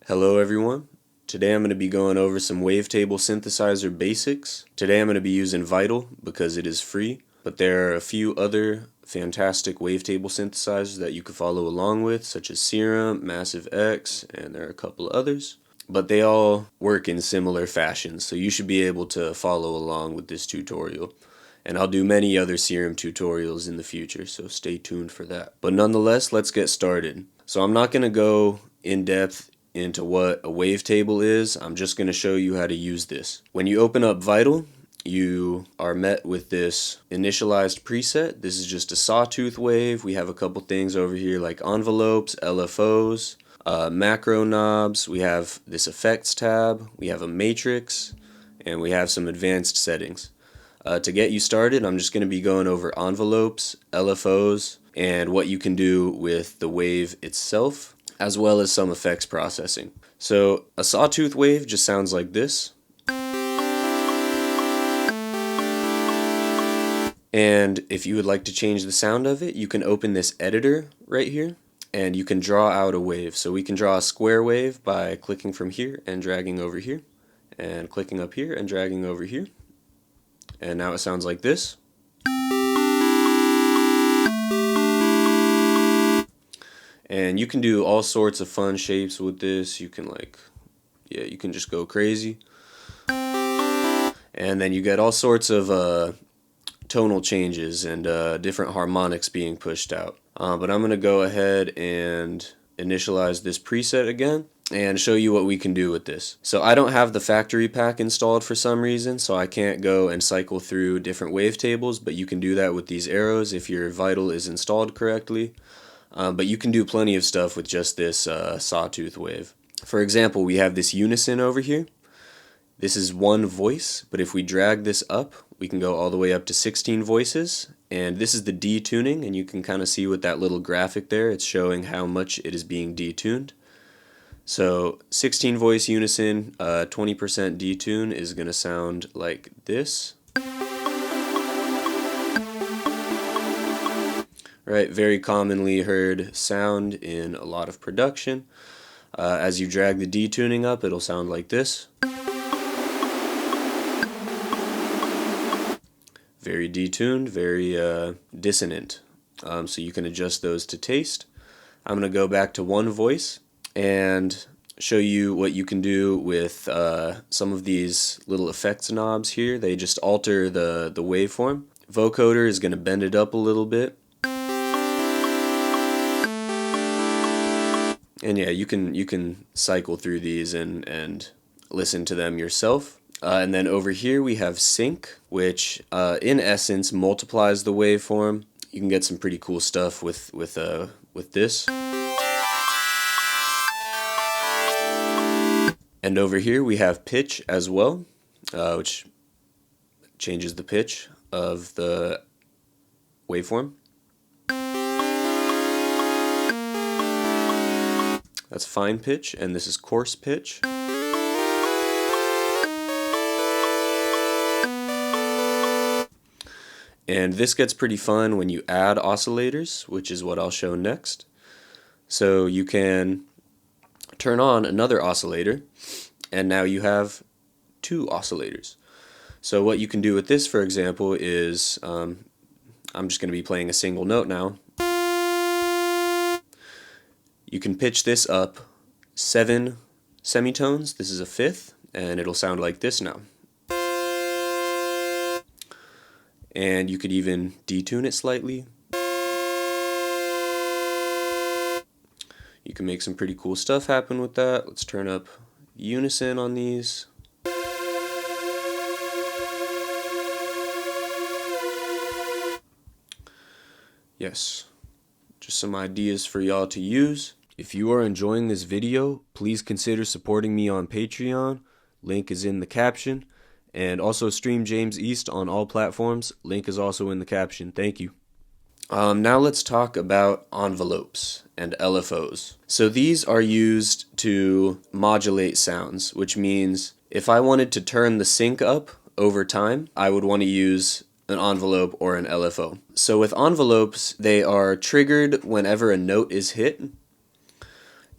Hello everyone. Today I'm going to be going over some Wavetable Synthesizer basics. Today I'm going to be using Vital because it is free, but there are a few other fantastic Wavetable synthesizers that you can follow along with, such as Serum, Massive X, and there are a couple others. But they all work in similar fashions, so you should be able to follow along with this tutorial. And I'll do many other Serum tutorials in the future, so stay tuned for that. But nonetheless, let's get started. So I'm not going to go in depth into what a wavetable is. I'm just going to show you how to use this. When you open up Vital, you are met with this initialized preset. This is just a sawtooth wave. We have a couple things over here like envelopes, LFOs, macro knobs. We have this effects tab. We have a matrix, and we have some advanced settings. To get you started, I'm just going to be going over envelopes, LFOs, and what you can do with the wave itself, as well as some effects processing. So a sawtooth wave just sounds like this. And if you would like to change the sound of it, you can open this editor right here, and you can draw out a wave. So we can draw a square wave by clicking from here and dragging over here, and clicking up here and dragging over here. And now it sounds like this. And you can do all sorts of fun shapes with this. You can you can just go crazy. And then you get all sorts of tonal changes and different harmonics being pushed out. But I'm going to go ahead and initialize this preset again and show you what we can do with this. So I don't have the factory pack installed for some reason, so I can't go and cycle through different wavetables, but you can do that with these arrows if your Vital is installed correctly. But you can do plenty of stuff with just this sawtooth wave. For example, we have this unison over here. This is one voice, but if we drag this up, we can go all the way up to 16 voices. And this is the detuning, and you can kind of see with that little graphic there, it's showing how much it is being detuned. So 16 voice unison, 20% detune is going to sound like this. Right, very commonly heard sound in a lot of production. As you drag the detuning up, it'll sound like this. Very detuned, very dissonant. So you can adjust those to taste. I'm going to go back to one voice and show you what you can do with some of these little effects knobs here. They just alter the waveform. Vocoder is going to bend it up a little bit. And yeah, you can cycle through these and listen to them yourself. And then over here we have sync, which in essence multiplies the waveform. You can get some pretty cool stuff with this. And over here we have pitch as well, which changes the pitch of the waveform. That's fine pitch, and this is coarse pitch. And this gets pretty fun when you add oscillators, which is what I'll show next. So you can turn on another oscillator, and now you have two oscillators. So what you can do with this, for example, is I'm just going to be playing a single note now. You can pitch this up 7 semitones. This is a fifth, and it'll sound like this now. And you could even detune it slightly. You can make some pretty cool stuff happen with that. Let's turn up unison on these. Yes, just some ideas for y'all to use. If you are enjoying this video, please consider supporting me on Patreon. Link is in the caption. And also stream James East on all platforms. Link is also in the caption. Thank you. Now let's talk about envelopes and LFOs. So these are used to modulate sounds, which means if I wanted to turn the sync up over time, I would want to use an envelope or an LFO. So with envelopes, they are triggered whenever a note is hit.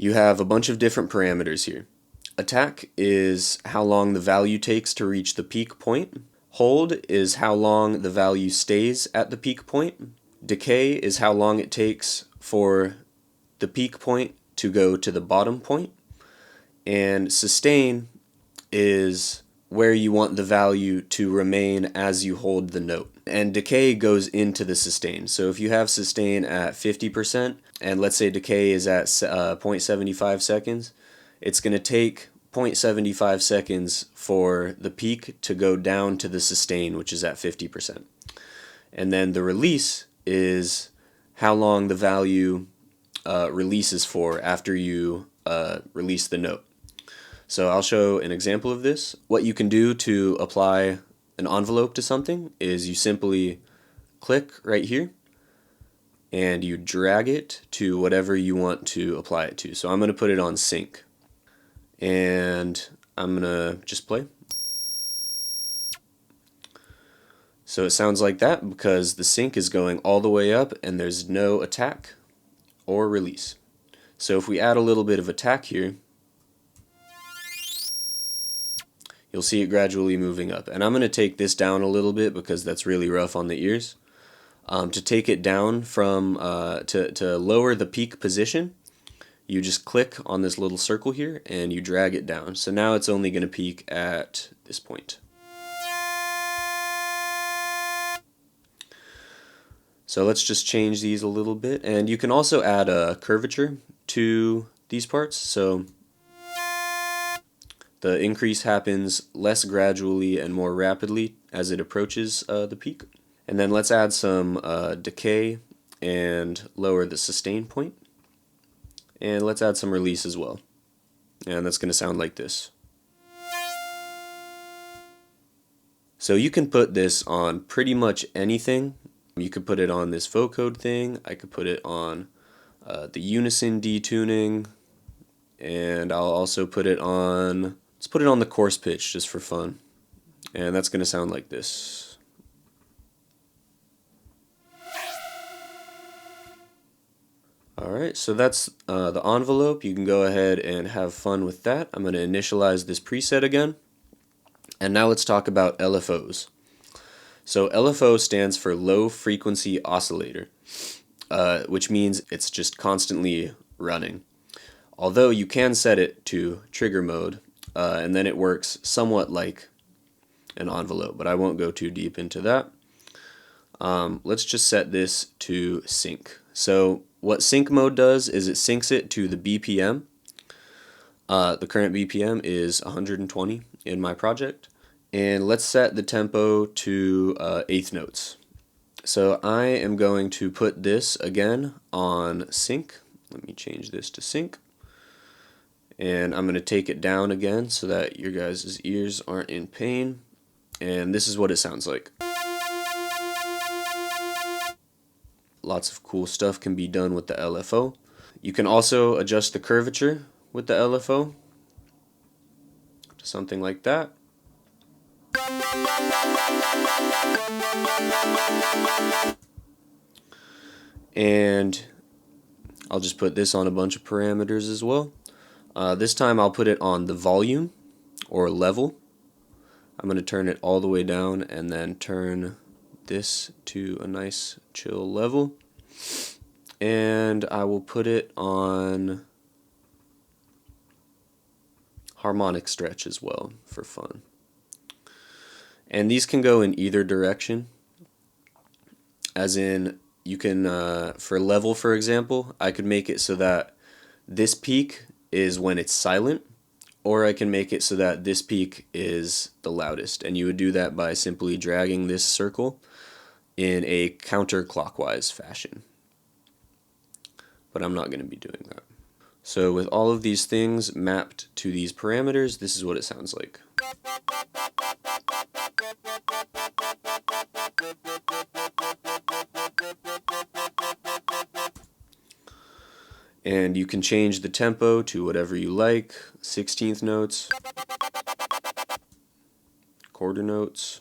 You have a bunch of different parameters here. Attack is how long the value takes to reach the peak point. Hold is how long the value stays at the peak point. Decay is how long it takes for the peak point to go to the bottom point. And sustain is where you want the value to remain as you hold the note. And decay goes into the sustain. So if you have sustain at 50%, and let's say decay is at 0.75 seconds, it's going to take 0.75 seconds for the peak to go down to the sustain, which is at 50%. And then the release is how long the value releases for after you release the note. So I'll show an example of this. What you can do to apply an envelope to something is you simply click right here and you drag it to whatever you want to apply it to. So I'm going to put it on sync. And I'm going to just play. So it sounds like that because the sync is going all the way up and there's no attack or release. So if we add a little bit of attack here, you'll see it gradually moving up. And I'm going to take this down a little bit because that's really rough on the ears. To take it down from, to lower the peak position, you just click on this little circle here and you drag it down. So now it's only going to peak at this point. So let's just change these a little bit. And you can also add a curvature to these parts. So the increase happens less gradually and more rapidly as it approaches the peak. And then let's add some decay and lower the sustain point. And let's add some release as well. And that's going to sound like this. So you can put this on pretty much anything. You could put it on this vocode thing. I could put it on the unison detuning. And I'll also put it on, let's put it on the coarse pitch just for fun. And that's going to sound like this. Alright, so that's the envelope. You can go ahead and have fun with that. I'm going to initialize this preset again. And now let's talk about LFOs. So LFO stands for low frequency oscillator, which means it's just constantly running. Although you can set it to trigger mode, and then it works somewhat like an envelope, but I won't go too deep into that. Let's just set this to sync. So what sync mode does is it syncs it to the BPM. The current BPM is 120 in my project. And let's set the tempo to eighth notes. So I am going to put this again on sync. Let me change this to sync. And I'm going to take it down again so that your guys' ears aren't in pain. And this is what it sounds like. Lots of cool stuff can be done with the LFO. You can also adjust the curvature with the LFO to something like that. And I'll just put this on a bunch of parameters as well. This time I'll put it on the volume or level. I'm going to turn it all the way down and then turn this to a nice chill level. And I will put it on harmonic stretch as well for fun. And these can go in either direction, as in you can, for level for example, I could make it so that this peak is when it's silent, or I can make it so that this peak is the loudest, and you would do that by simply dragging this circle in a counterclockwise fashion. But I'm not going to be doing that. So with all of these things mapped to these parameters, this is what it sounds like. And you can change the tempo to whatever you like, 16th notes, quarter notes,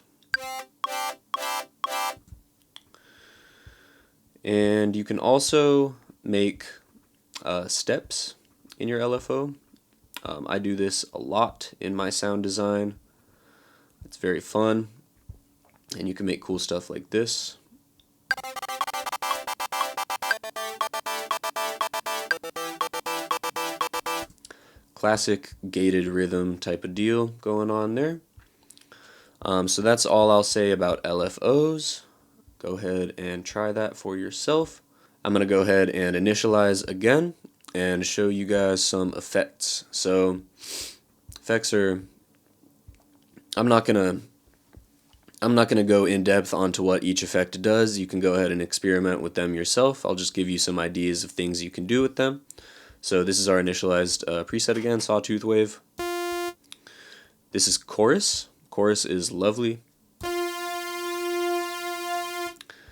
and you can also make steps in your LFO. I do this a lot in my sound design. It's very fun, and you can make cool stuff like this. Classic gated rhythm type of deal going on there. So that's all I'll say about LFOs. Go ahead and try that for yourself. I'm going to go ahead and initialize again and show you guys some effects. So effects are, I'm not gonna go in depth onto what each effect does. You can go ahead and experiment with them yourself. I'll just give you some ideas of things you can do with them. So this is our initialized preset again, Sawtooth Wave. This is chorus. Chorus is lovely.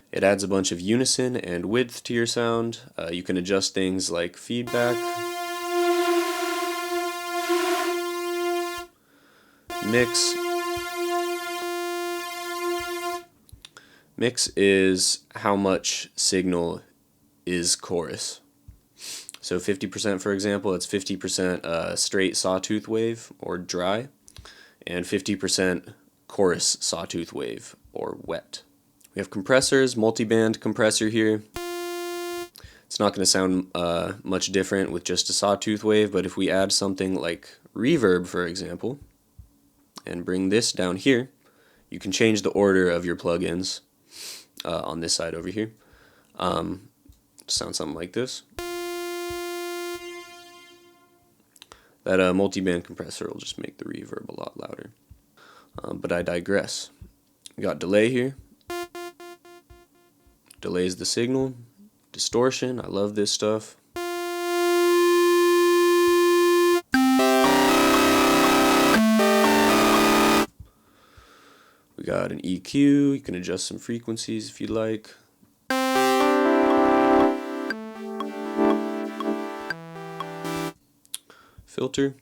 It adds a bunch of unison and width to your sound. You can adjust things like feedback, mix. Mix is how much signal is chorus. So 50%, for example, it's 50% straight sawtooth wave or dry, and 50% chorus sawtooth wave or wet. We have compressors, multi-band compressor here. It's not going to sound much different with just a sawtooth wave, but if we add something like reverb, for example, and bring this down here, you can change the order of your plugins on this side over here. Sound something like this. That multi-band compressor will just make the reverb a lot louder. But I digress. We got delay here. Delays the signal. Distortion, I love this stuff. We got an EQ, you can adjust some frequencies if you like. Filter.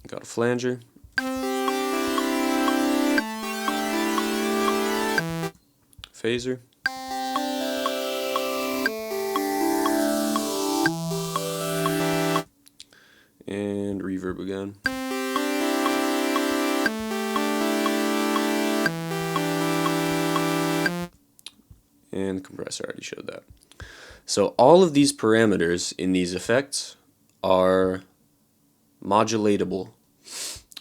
Got a flanger. Phaser. And reverb again. And compressor, I already showed that. So all of these parameters in these effects are modulatable,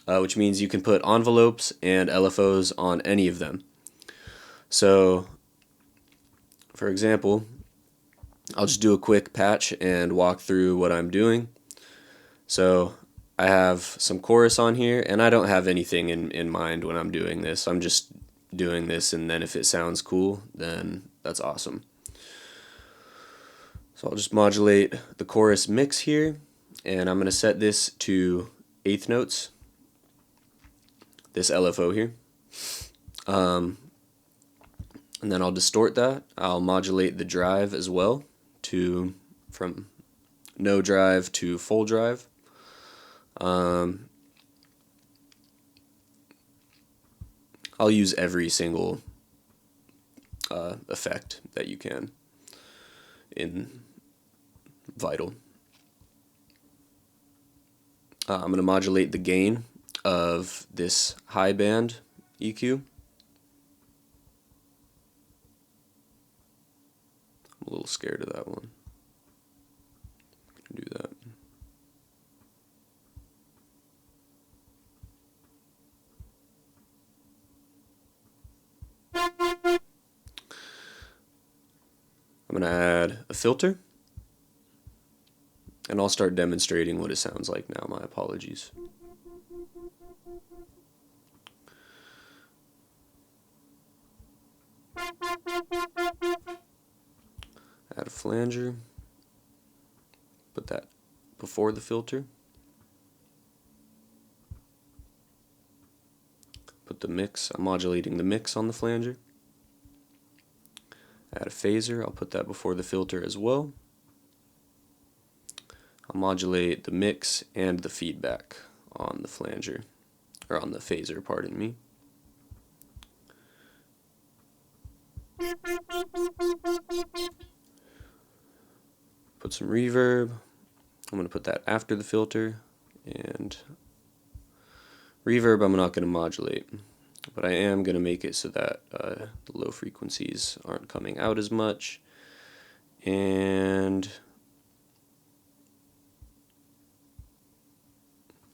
which means you can put envelopes and LFOs on any of them. So, for example, I'll just do a quick patch and walk through what I'm doing. So I have some chorus on here, and I don't have anything in mind when I'm doing this. I'm just doing this, and then if it sounds cool, then that's awesome. So I'll just modulate the chorus mix here, and I'm going to set this to eighth notes, this LFO here. And then I'll distort that. I'll modulate the drive as well from no drive to full drive. I'll use every single effect that you can in Vital. I'm going to modulate the gain of this high band EQ. I'm a little scared of that one. Do that. I'm going to add a filter, and I'll start demonstrating what it sounds like now. My apologies. Add a flanger, put that before the filter, put the mix, I'm modulating the mix on the flanger, add a phaser, I'll put that before the filter as well. I'll modulate the mix and the feedback on the flanger, or on the phaser, pardon me. put some reverb. I'm going to put that after the filter, and reverb I'm not going to modulate, but I am going to make it so that the low frequencies aren't coming out as much. And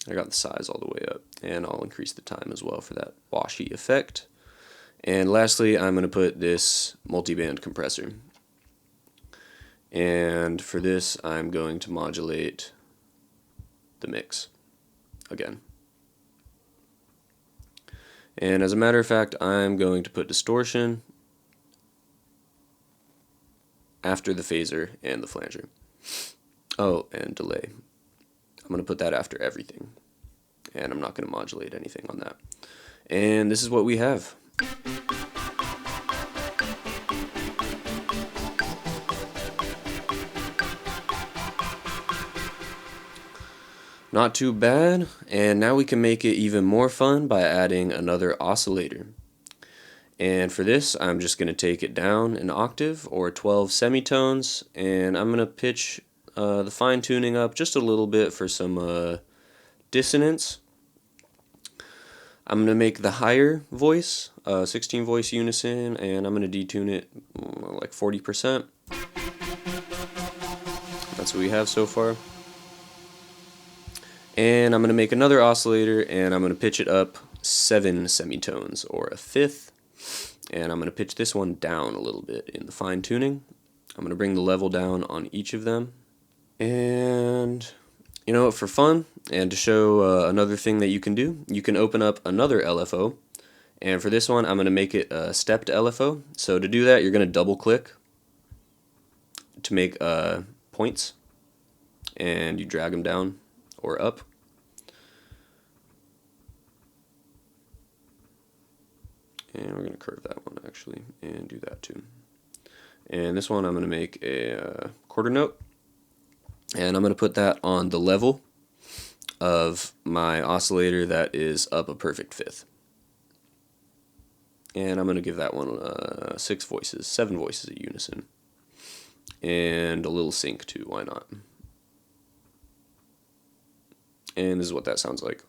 I got the size all the way up, and I'll increase the time as well for that washy effect. And lastly, I'm going to put this multiband compressor. And for this, I'm going to modulate the mix again. And as a matter of fact, I'm going to put distortion after the phaser and the flanger. Oh, and delay. I'm going to put that after everything. And I'm not going to modulate anything on that. And this is what we have. Not too bad, and now we can make it even more fun by adding another oscillator. And for this, I'm just going to take it down an octave or 12 semitones, and I'm going to pitch the fine tuning up just a little bit for some dissonance. I'm going to make the higher voice 16 voice unison, and I'm going to detune it like 40%. That's what we have so far. And I'm going to make another oscillator, and I'm going to pitch it up 7 semitones or a fifth. And I'm going to pitch this one down a little bit in the fine tuning. I'm going to bring the level down on each of them. And you know, for fun and to show another thing that you can open up another LFO. And for this one, I'm going to make it a stepped LFO. So to do that, you're going to double click to make points, and you drag them down or up. And we're going to curve that one actually and do that too. And this one I'm going to make a quarter note, and I'm going to put that on the level of my oscillator that is up a perfect fifth. And I'm going to give that one 7 voices at unison. And a little sync too, why not? And this is what that sounds like.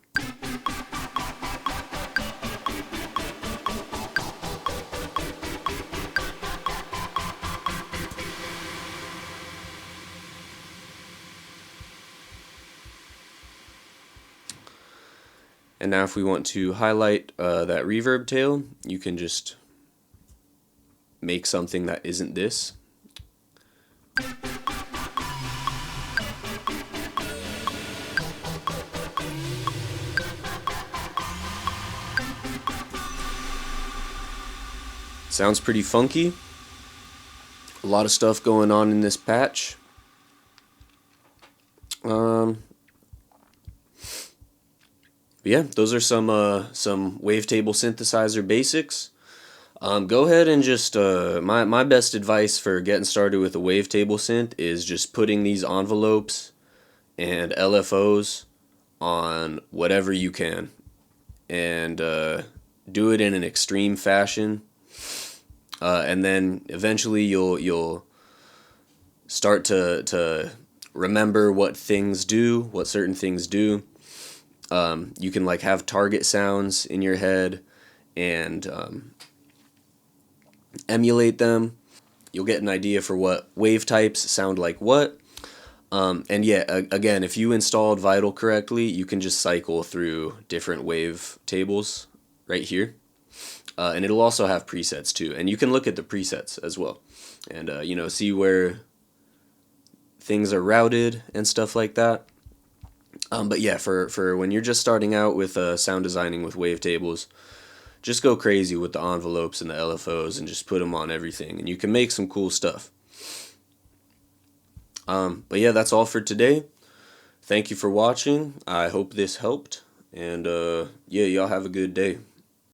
And now if we want to highlight that reverb tail, you can just make something that isn't this. Sounds pretty funky. A lot of stuff going on in this patch. Yeah, those are some Wavetable Synthesizer basics. Go ahead and just my best advice for getting started with a Wavetable synth is just putting these envelopes and LFOs on whatever you can, and do it in an extreme fashion. And then eventually you'll start to remember what certain things do. You can like have target sounds in your head and emulate them. You'll get an idea for what wave types sound like what. And yeah, again, if you installed Vital correctly, you can just cycle through different wave tables right here. And it'll also have presets too, and you can look at the presets as well, and you know, see where things are routed and stuff like that. But yeah, for when you're just starting out with sound designing with wavetables, just go crazy with the envelopes and the LFOs and just put them on everything, and you can make some cool stuff. But yeah, that's all for today. Thank you for watching. I hope this helped, and yeah, y'all have a good day.